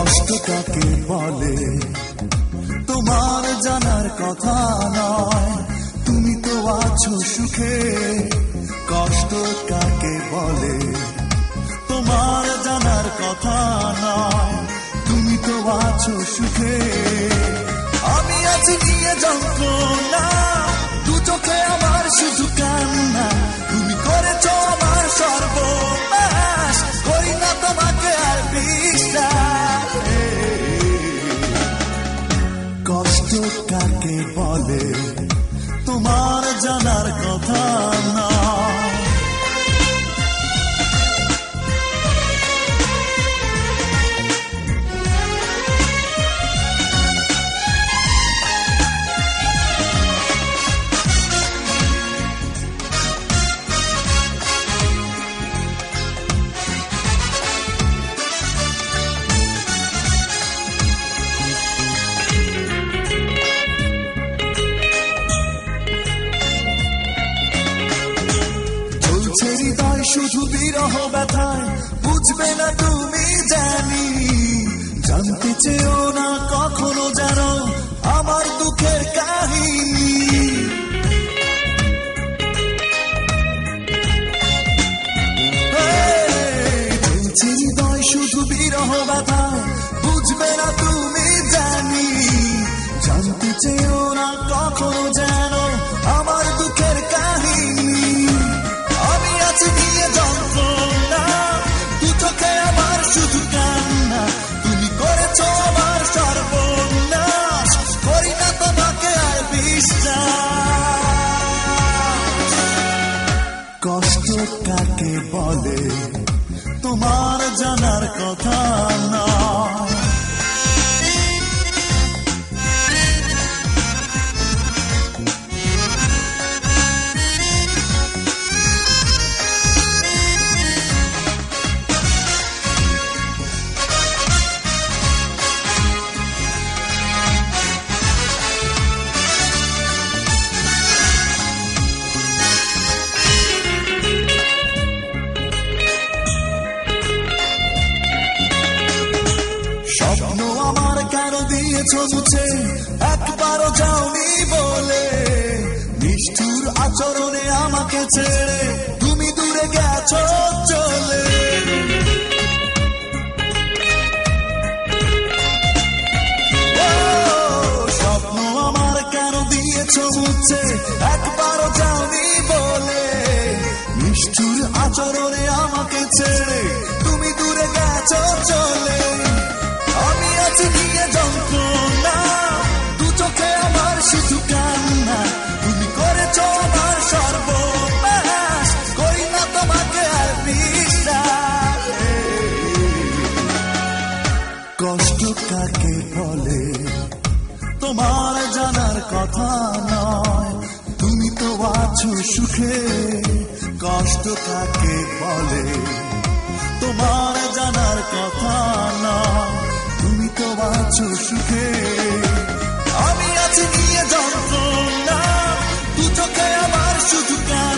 কষ্ট কাকে বলে তোমার জানার কথা নয়, তুমি তো আছো সুখে। কষ্ট কাকে বলে তোমার জানার কথা নয়, তুমি তো আছো সুখে। আমি আছি নিয়ে যন্ত্রণা, দু চোখে আমার শুধু কান্না, তুমি করেছো আমার সর্বনাশ, করি না তোমাকে আর বিশ্বাস। কষ্ট কাকে বলে তোমার জানার কথা না। হৃদয় শুধু বিরহ ব্যথায়, বুঝবে না তুমি জানি, জানতে চেয়েও না কখনো জানো আমার দুঃখের কাহিনী। হৃদয় শুধু বিরহ ব্যথায়, বুঝবে না তুমি জানি, জানতে চেয়েও না কখনো জানো আমার দুঃখের কাহিনী। নিয়ে যন্ত্রণা, দু চোখে আমার শুধু কান্না, তুমি করেছো আমার সর্বনাশ, করি না তোমাকে আর বিশ্বাস। কষ্ট কাকে বলে তোমার জানার কথা নয়। স্বপ্ন আমার কেন দিয়েছো মুছে, একবারও যাওনি বলে, নিষ্ঠুর আচরণে আমাকে ছেড়ে তুমি দূরে গেছো চলে। স্বপ্ন আমার কেন দিয়েছো মুছে, একবারও যাওনি বলে, নিষ্ঠুর আচরণে আমাকে ছেড়ে তুমি দূরে গেছো চলে। আমি আছি নিয়ে যন্ত্রণা, দু চোখে আমার শুধু কান্না, তুমি করেছো আমার সর্বনাশ, করি না তোমাকে আর বিশ্বাস। কষ্ট কাকে বলে তোমার জানার কথা নয়, তুমি তো আছো সুখে। কষ্ট কাকে বলে তোমার জানার কথা নয়, তুমি তো আছো সুখে। আমি আছি নিয়ে যন্ত্রণা, দু চোখে আমার শুধু কান্না।